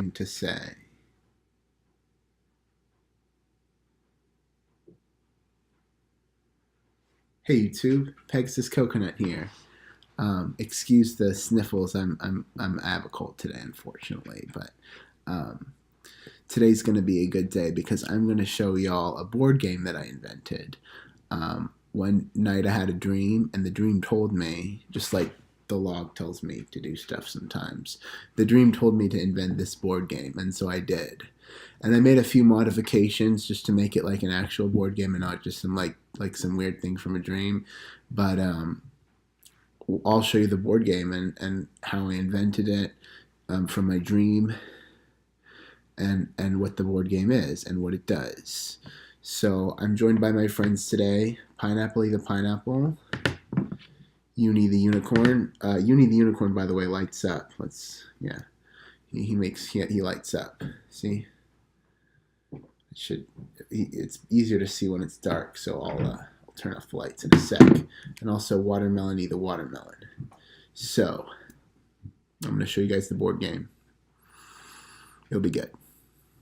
something to say. Hey YouTube, Pegasuscoconut here. Excuse the sniffles. I have a cold today, unfortunately, but today's going to be a good day because I'm going to show y'all a board game that I invented. One night I had a dream, and the dream told me, just like the log tells me to do stuff sometimes, the dream told me to invent this board game, and so I did. And I made a few modifications just to make it like an actual board game and not just some like some weird thing from a dream. But I'll show you the board game and how I invented it from my dream, and what the board game is and what it does. So I'm joined by my friends today: Pineapple the Pineapple, Uni the Unicorn. Uni the Unicorn, by the way, lights up. He lights up. See, it's easier to see when it's dark. So I'll turn off the lights in a sec. And also Watermelony the Watermelon. So I'm going to show you guys the board game. It'll be good.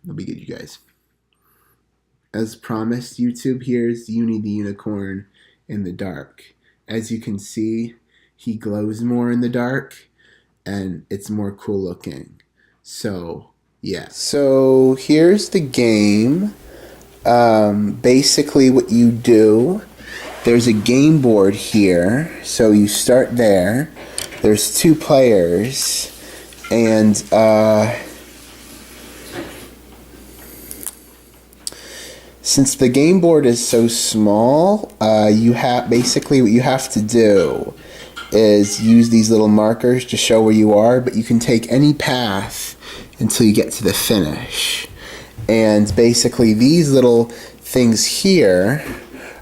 It'll be good, you guys. As promised, YouTube, here's Uni the Unicorn in the dark. As you can see, he glows more in the dark, and it's more cool looking. So, yeah. So, here's the game. Basically what you do, there's a game board here. So you start there. There's 2 players, and since the game board is so small, basically what you have to do is use these little markers to show where you are, but you can take any path until you get to the finish. And basically these little things here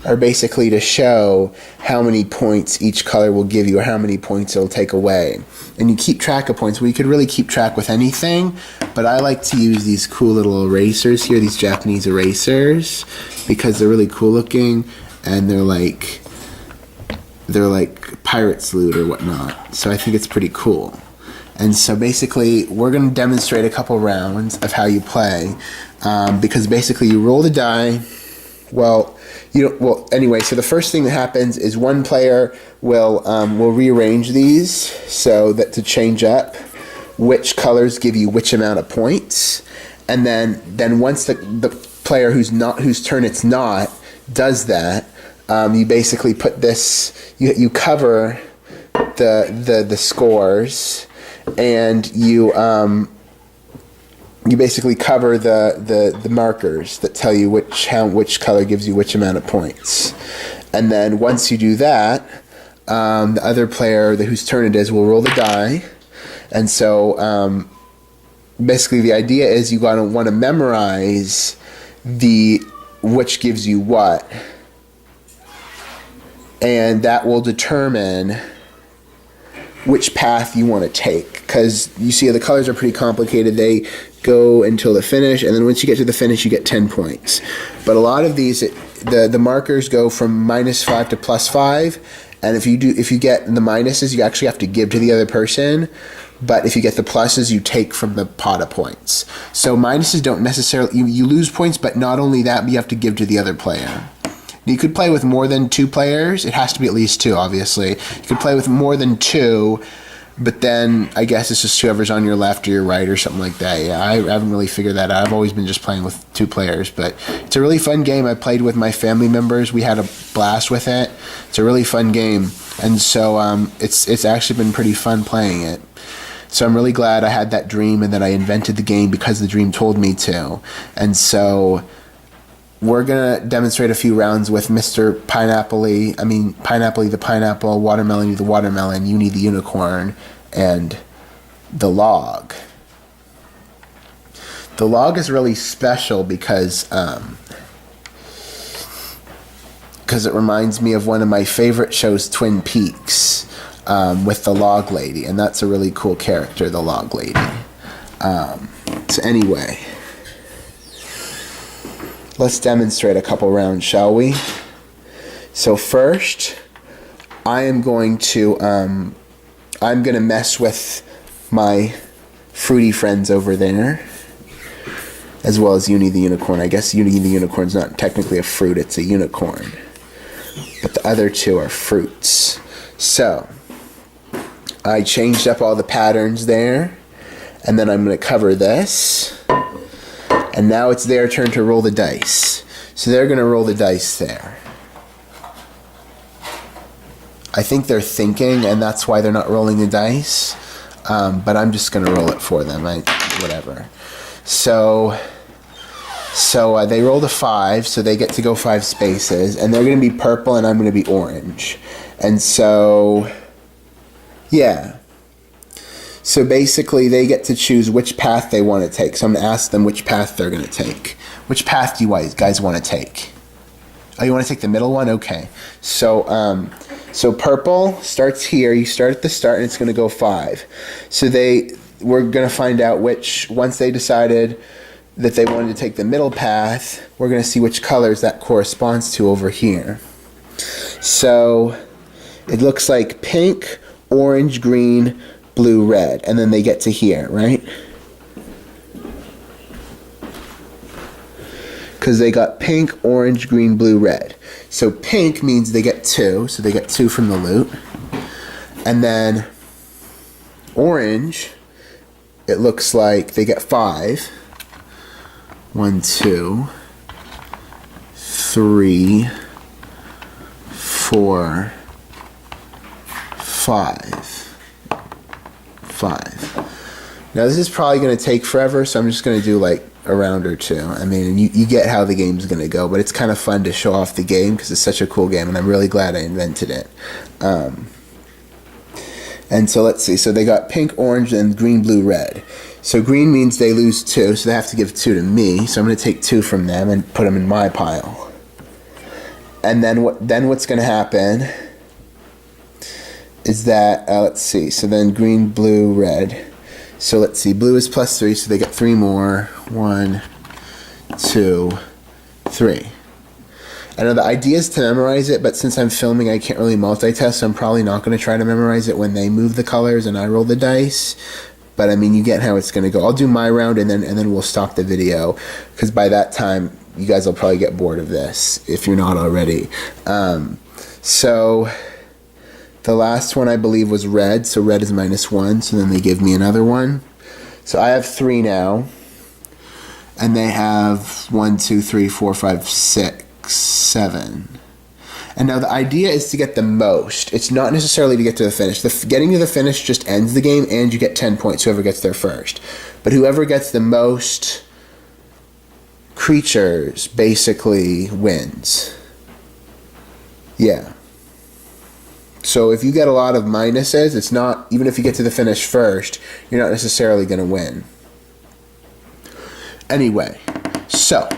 are basically to show how many points each color will give you or how many points it'll take away. And you keep track of points. Well, you could really keep track with anything, but I like to use these cool little erasers here, these Japanese erasers, because they're really cool looking, and they're like pirate's loot or whatnot. So I think it's pretty cool. And so basically we're going to demonstrate a couple rounds of how you play, because basically you roll the die. Anyway, so the first thing that happens is one player will rearrange these so that to change up which colors give you which amount of points, and then once the player whose turn it's not does that, you basically put this, you cover the scores, and you basically cover the markers that tell you which color gives you which amount of points. And then once you do that, the other player whose turn it is will roll the die. And so basically the idea is you want to memorize which gives you what, and that will determine which path you want to take, because you see the colors are pretty complicated. They go until the finish, and then once you get to the finish you get 10 points. But a lot of these, the markers go from -5 to +5, and if you get the minuses, you actually have to give to the other person, but if you get the pluses, you take from the pot of points. So minuses don't necessarily, you lose points, but not only that, but you have to give to the other player. You could play with more than 2 players. It has to be at least 2, obviously. You could play with more than 2, but then I guess it's just whoever's on your left or your right or something like that. Yeah, I haven't really figured that out. I've always been just playing with 2 players, but it's a really fun game. I played with my family members. We had a blast with it. It's a really fun game, and so it's actually been pretty fun playing it. So I'm really glad I had that dream and that I invented the game because the dream told me to. And so we're going to demonstrate a few rounds with Mr. Pineapple the Pineapple, Watermelony the Watermelon, Uni the Unicorn, and the log. The log is really special because it reminds me of one of my favorite shows, Twin Peaks, with the log lady, and that's a really cool character, the log lady. So anyway, let's demonstrate a couple rounds, shall we? So first, I'm going to mess with my fruity friends over there. as well as Uni the Unicorn. I guess Uni the Unicorn's not technically a fruit, it's a unicorn. But the other two are fruits. So, I changed up all the patterns there, and then I'm going to cover this. And now it's their turn to roll the dice. So they're going to roll the dice there. I think they're thinking, and that's why they're not rolling the dice. But I'm just going to roll it for them. Whatever. So they rolled a 5, so they get to go 5 spaces, and they're going to be purple, and I'm going to be orange. And so, yeah. So basically, they get to choose which path they want to take. So I'm going to ask them which path they're going to take. Which path do you guys want to take? Oh, you want to take the middle one? Okay. So, so purple starts here. You start at the start, and it's going to go 5. So we're going to find out once they decided that they wanted to take the middle path, we're going to see which colors that corresponds to over here. So it looks like pink, orange, green, blue, red, and then they get to here, right? Because they got pink, orange, green, blue, red. So pink means they get 2, so they get 2 from the loot. And then orange, it looks like they get 5. 1, 2, 3, 4, 5. Now this is probably going to take forever, so I'm just going to do like a round or two. I mean, you get how the game's going to go, but it's kind of fun to show off the game because it's such a cool game, and I'm really glad I invented it. And so let's see. So they got pink, orange, and green, blue, red. So green means they lose 2, so they have to give 2 to me. So I'm going to take 2 from them and put them in my pile. And then what's going to happen is that, let's see. So then green, blue, red. So let's see. Blue is +3, so they get 3 more. 1, 2, 3. I know the idea is to memorize it, but since I'm filming, I can't really multitask, so I'm probably not going to try to memorize it when they move the colors and I roll the dice. But I mean, you get how it's going to go. I'll do my round and then we'll stop the video, because by that time you guys will probably get bored of this if you're not already. So the last one I believe was red, so red is -1. So then they give me another one. So I have 3 now, and they have 1, 2, 3, 4, 5, 6, 7. And now the idea is to get the most. It's not necessarily to get to the finish. Getting to the finish just ends the game, and you get 10 points, whoever gets there first. But whoever gets the most creatures basically wins. Yeah. So if you get a lot of minuses, it's not, even if you get to the finish first, you're not necessarily going to win. Anyway, so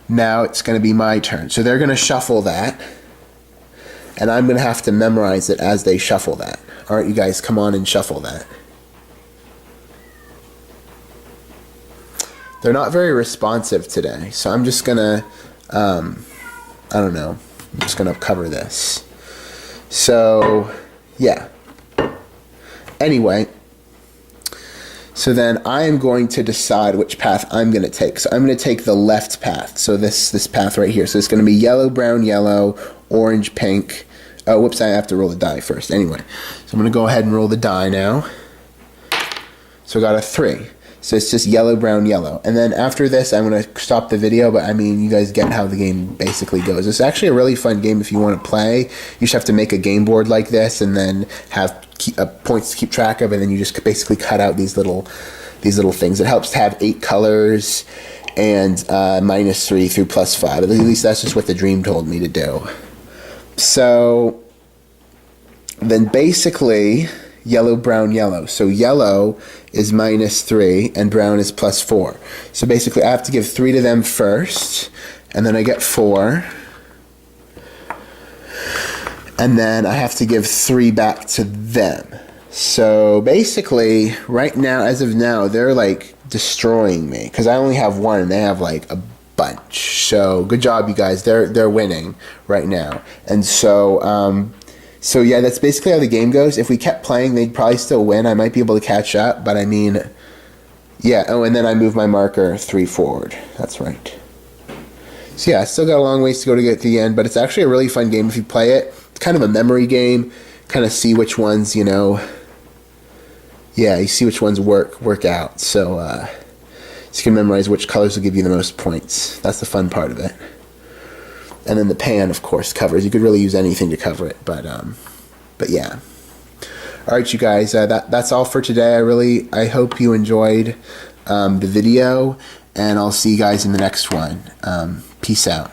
now it's going to be my turn. So they're going to shuffle that, and I'm going to have to memorize it as they shuffle that. All right, you guys, come on and shuffle that. They're not very responsive today, so I'm just going to, I don't know, I'm just going to cover this. So, yeah. Anyway, so then I am going to decide which path I'm going to take. So I'm going to take the left path. So this path right here. So it's going to be yellow, brown, yellow, orange, pink. Oh, whoops, I have to roll the die first. Anyway, so I'm going to go ahead and roll the die now. So I got a 3. So it's just yellow, brown, yellow. And then after this, I'm going to stop the video, but I mean, you guys get how the game basically goes. It's actually a really fun game if you want to play. You just have to make a game board like this and then have points to keep track of, and then you just basically cut out these little things. It helps to have 8 colors and -3 through +5. At least that's just what the dream told me to do. So then basically yellow, brown, yellow. So yellow is -3 and brown is +4. So basically I have to give 3 to them first, and then I get 4. And then I have to give 3 back to them. So basically, right now, as of now, they're like destroying me because I only have 1 and they have like a bunch. So good job, you guys. They're winning right now. And so so yeah, that's basically how the game goes. If we kept playing, they'd probably still win. I might be able to catch up, but I mean, Yeah, oh, and then I move my marker 3 forward. That's right. So yeah, I still got a long ways to go to get to the end, but it's actually a really fun game if you play it. It's kind of a memory game. Kind of see which ones, you know, yeah, you see which ones work out. So you can memorize which colors will give you the most points. That's the fun part of it. And then the pan, of course, covers. You could really use anything to cover it, but yeah. All right, you guys, that's all for today. I hope you enjoyed the video, and I'll see you guys in the next one. Peace out.